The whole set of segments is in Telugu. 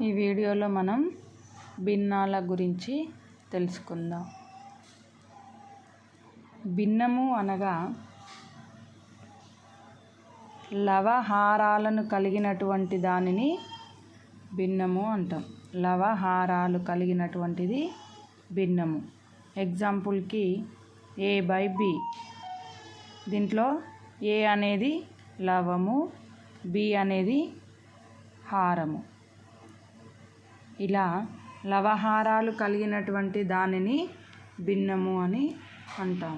ఈ వీడియోలో మనం భిన్నాల గురించి తెలుసుకుందాం. భిన్నము అనగా లవహారాలను కలిగినటువంటి దానిని భిన్నము అంటాం. లవహారాలు కలిగినటువంటిది భిన్నము. ఎగ్జాంపుల్కి A/B. దీంట్లో A అనేది లవము, B అనేది హారము. ఇలా లవహారాలు కలిగినటువంటి దానిని భిన్నము అని అంటాం.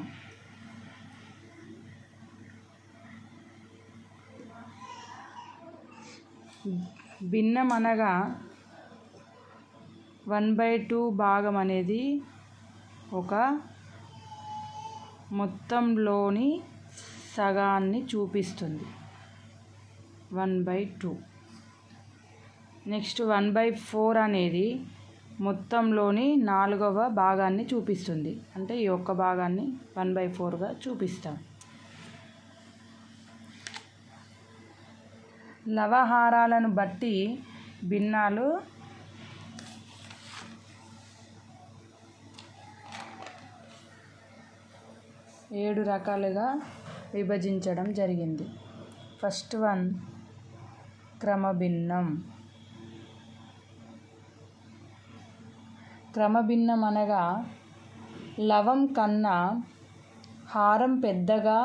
భిన్నం అనగా 1/2 భాగం అనేది ఒక మొత్తంలోని సగాన్ని చూపిస్తుంది. 1/2. నెక్స్ట్ 1/4 అనేది మొత్తంలోని 4వ భాగాన్ని చూపిస్తుంది. అంటే ఈ ఒక్క భాగాన్ని 1/4గా చూపిస్తాం. లవహారాలను బట్టి భిన్నాలు ఏడు రకాలుగా విభజించడం జరిగింది. First one క్రమభిన్నం. క్రమభిన్నం అనగా లవం కన్నా హారం పెద్దగా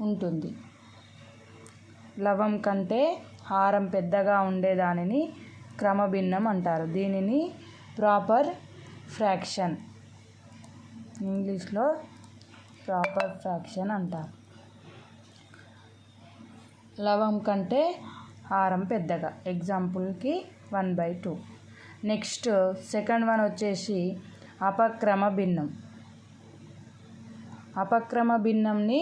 ఉంటుంది. లవం కంటే హారం పెద్దగా ఉండేదానిని క్రమభిన్నం అంటారు. దీనిని ప్రాపర్ ఫ్రాక్షన్, ఇంగ్లీష్లో ప్రాపర్ ఫ్రాక్షన్ అంటారు. లవం కంటే హారం పెద్దగా. ఎగ్జాంపుల్కి 1/2. నెక్స్ట్ సెకండ్ వన్ వచ్చేసి అపక్రమ భిన్నం. అపక్రమ భిన్నంని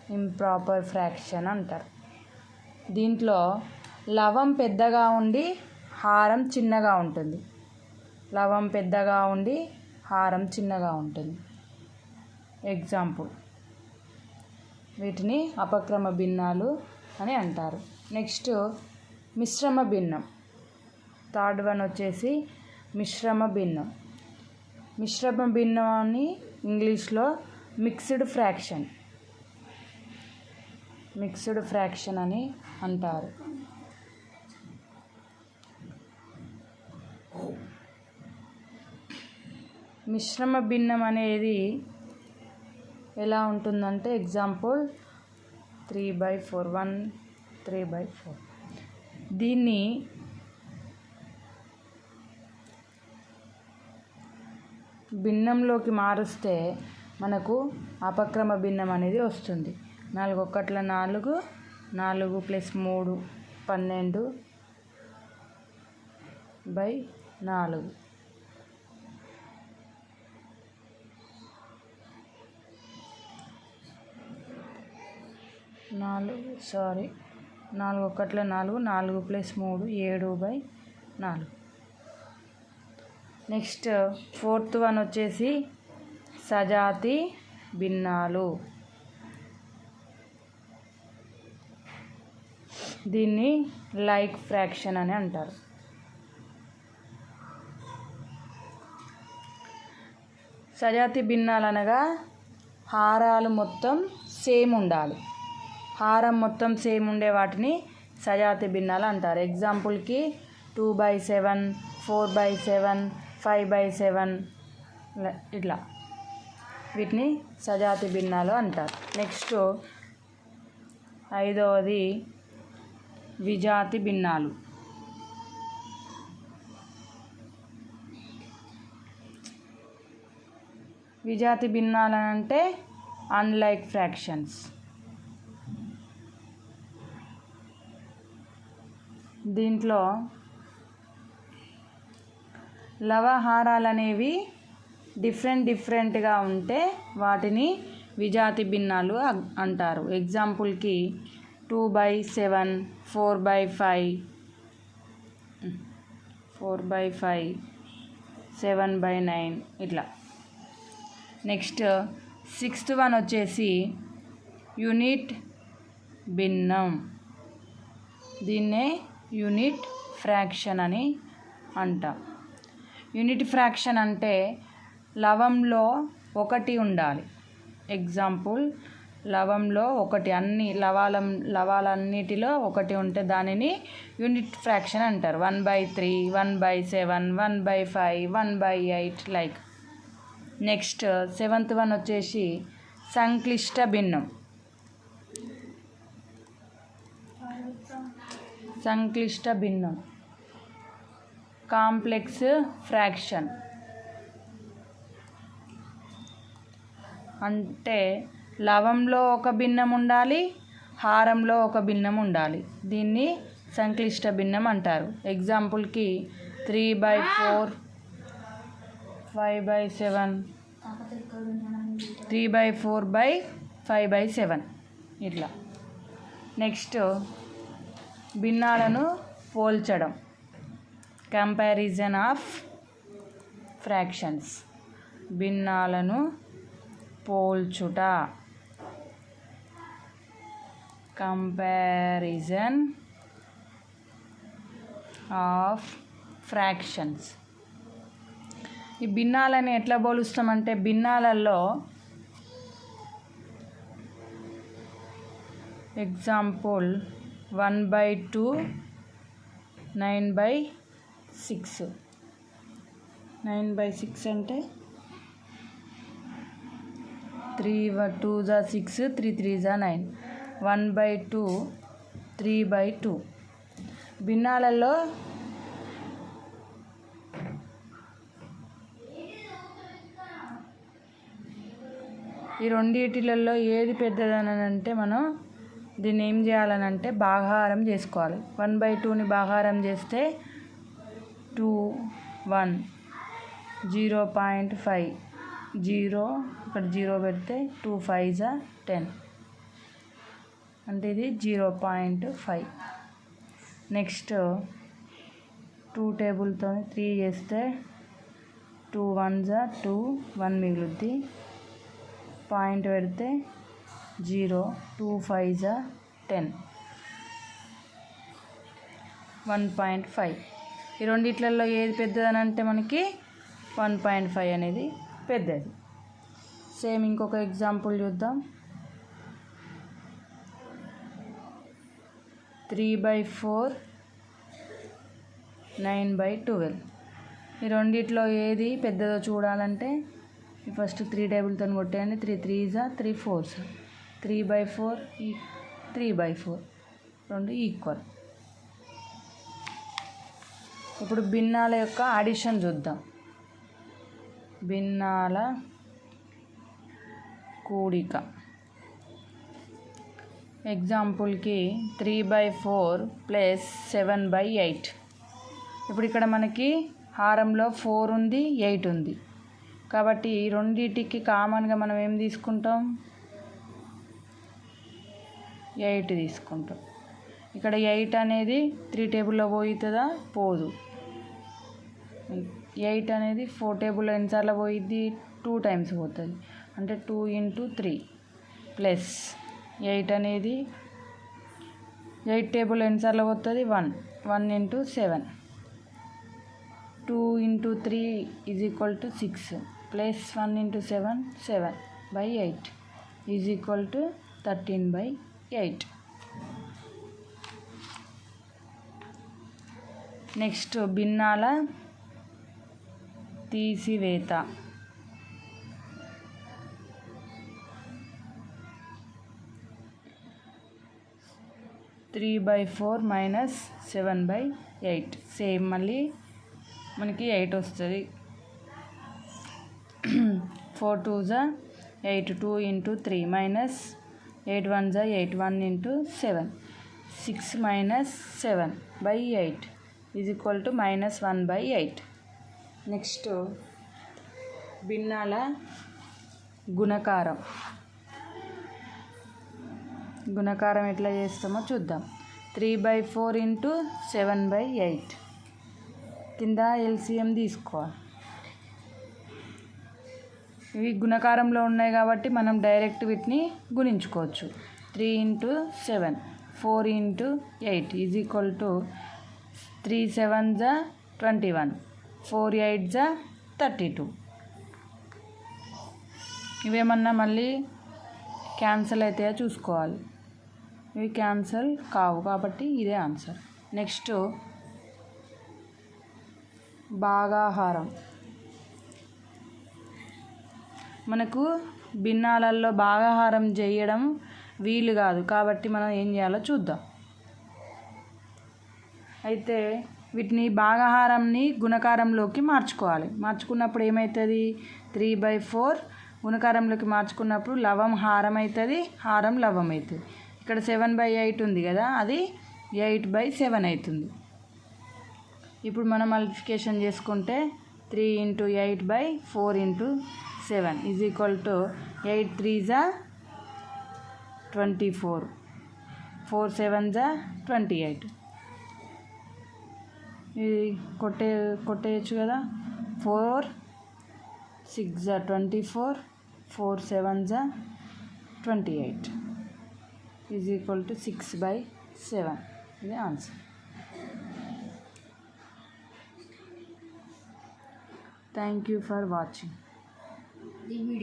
ఇంప్రాపర్ ఫ్రాక్షన్ అంటారు. దీంట్లో లవం పెద్దగా ఉండి హారం చిన్నగా ఉంటుంది. లవం పెద్దగా ఉండి హారం చిన్నగా ఉంటుంది. ఎగ్జాంపుల్, వీటిని అపక్రమ భిన్నాలు అని అంటారు. నెక్స్ట్ మిశ్రమ భిన్నం. థర్డ్ వన్ వచ్చేసి మిశ్రమ భిన్నం. మిశ్రమ భిన్నాన్ని ఇంగ్లీష్లో మిక్స్డ్ ఫ్రాక్షన్ అని అంటారు. మిశ్రమ భిన్నం అనేది ఎలా ఉంటుందంటే ఎగ్జాంపుల్ 3/4. 3/4. దీన్ని భిన్నంలోకి మారుస్తే మనకు అపక్రమ భిన్నం అనేది వస్తుంది. 4 1 4, 4 + 3 12/4. 4 1 4, 4 + 3 7/4. నెక్స్ట్ ఫోర్త్ వన్ వచ్చేసి సజాతి భిన్నాలు. దీన్ని లైక్ ఫ్రాక్షన్ అని అంటారు. సజాతి భిన్నాలు అనగా హారాలు మొత్తం సేమ్ ఉండాలి. హారం మొత్తం సేమ్ ఉండే వాటిని సజాతి భిన్నాలు అంటారు. ఎగ్జాంపుల్కి 2/7, 4/7, 5/7 ఇట్లా వీటిని సజాతి భిన్నాలు అంటారు. నెక్స్ట్ ఐదవది విజాతి భిన్నాలు. విజాతి భిన్నాలు అంటే అన్లైక్ ఫ్రాక్షన్స్. దీంట్లో లవహారాలు అనేవి డిఫరెంట్గా ఉంటే వాటిని విజాతి భిన్నాలు అంటారు. ఎగ్జాంపుల్కి 2/7, 4/5, 7/9 ఇట్లా. నెక్స్ట్ సిక్స్త్ వన్ వచ్చేసి యూనిట్ భిన్నం. దీన్నే యూనిట్ ఫ్రాక్షన్ అని అంటాం. యూనిట్ ఫ్రాక్షన్ అంటే లవంలో ఒకటి ఉండాలి. ఎగ్జాంపుల్, లవంలో ఒకటి, అన్ని లవాలన్నిటిలో ఒకటి ఉంటే దానిని యూనిట్ ఫ్రాక్షన్ అంటారు. 1/3, 1/7, 1/5, 1/8 లైక్. నెక్స్ట్ 7th వన్ వచ్చేసి సంక్లిష్ట భిన్నం. సంక్లిష్ట భిన్నం కాంప్లెక్స్ ఫ్రాక్షన్ అంటే లవంలో ఒక భిన్నం ఉండాలి, హారంలో ఒక భిన్నం ఉండాలి. దీన్ని సంక్లిష్ట భిన్నం అంటారు. ఎగ్జాంపుల్కి 3/4, 5/7, 3/4/5/7 ఇట్లా. నెక్స్ట్ భిన్నాలను పోల్చడం, కంపారిజన్ ఆఫ్ ఫ్రాక్షన్స్. భిన్నాలను పోల్చుట, కంపారిజన్ ఆఫ్ ఫ్రాక్షన్స్. ఈ భిన్నాలను ఎట్లా పోలుస్తామంటే భిన్నాలలో ఎగ్జాంపుల్ 1/2, 9/6. 9/6 అంటే 3 2 6, 3 3 9. 1/2, 3/2. భిన్నాలలో ఈ రెండిటిలలో ఏది పెద్దదని అంటే మనం దీన్ని ఏం చేయాలనంటే భాగాహారం చేసుకోవాలి. 1/2ని భాగాహారం చేస్తే 2, 1, 0.5, 0 ఇక్కడ 0 పెడితే 2 5 10 అంటే ఇది 0.5. నెక్స్ట్ 2 టేబుల్తో 3 చేస్తే 2 1 2, 1 మిగులుద్ది. పాయింట్ పెడితే 0, 2 5 10, 1.5. ఈ రెండిట్లలో ఏది పెద్దదని అంటే మనకి 1.5 అనేది పెద్దది. సేమ్ ఇంకొక ఎగ్జాంపుల్ చూద్దాం. 3/4, 9/12. ఈ రెండిట్లో ఏది పెద్దదో చూడాలంటే ఫస్ట్ 3 టేబుల్తో కొట్టేయండి. 3 3s 3 4s. 3/4, 3/4 రెండు ఈక్వల్. ఇప్పుడు భిన్నాల యొక్క అడిషన్ చూద్దాం. భిన్నాల కూడిక. ఎగ్జాంపుల్కి 3/4 + 7/8. ఇప్పుడు ఇక్కడ మనకి హారంలో 4 ఉంది, 8 ఉంది. కాబట్టి రెండింటికి కామన్గా మనం ఏం తీసుకుంటాం? 8 తీసుకుంటాం. ఇక్కడ 8 అనేది 3 టేబుల్లో పోతుందా? పోదు. 8 అనేది 4 టేబుల్లో ఎన్నిసార్లు పోయిద్ది? 2 టైమ్స్ పోతుంది. అంటే 2 × 3 ప్లస్ 8 అనేది 8 టేబుల్ ఎన్నిసార్లు పోతుంది? 1 1 × 7. 2 × 3 = 6 ప్లస్ 1 × 7 7/8 = 13/8. నెక్స్ట్ భిన్నాల తీసివేత. (3/4 - 7/8). సేమ్ మళ్ళీ మనకి 8 వస్తుంది. 4 2s 8, 2 × 3 -8 1s 8, 1 × 7 6 - 7/8 = -1/8. నెక్స్ట్ భిన్నాల గుణకారం. గుణకారం ఎట్లా చేస్తామో చూద్దాం. 3/4 × 7/8 కింద LCM తీసుకోవాలి. ఇవి గుణకారంలో ఉన్నాయి కాబట్టి మనం డైరెక్ట్ వీటిని గుణించుకోవచ్చు. 3 × 7 4 into 8 is equal to 3 7s are 21, 4 8s are 32. ఇవేమన్నా మళ్ళీ క్యాన్సిల్ అవుతాయో చూసుకోవాలి. ఇవి క్యాన్సిల్ కావు కాబట్టి ఇదే ఆన్సర్. నెక్స్ట్ భాగాహారం. మనకు భిన్నాలలో భాగాహారం చేయడం వీలు కాదు కాబట్టి మనం ఏం చేయాలో చూద్దాం. అయితే వీటిని భాగాహారంని గుణకారంలోకి మార్చుకోవాలి. మార్చుకున్నప్పుడు ఏమవుతుంది? 3/4 గుణకారంలోకి మార్చుకున్నప్పుడు లవం హారం అవుతుంది, హారం లవం అవుతుంది. ఇక్కడ 7/8 ఉంది కదా, అది 8/7 అవుతుంది. ఇప్పుడు మనం మల్టిప్లికేషన్ చేసుకుంటే 3 into 8/4 into 7 is equal to 8 3s are 24, 4 7s are 28. ఇది కొట్టేయచ్చు కదా. 4 6s are 24, 4 7s are 28 is equal to 6/7. ఇది answer. Thank you for watching.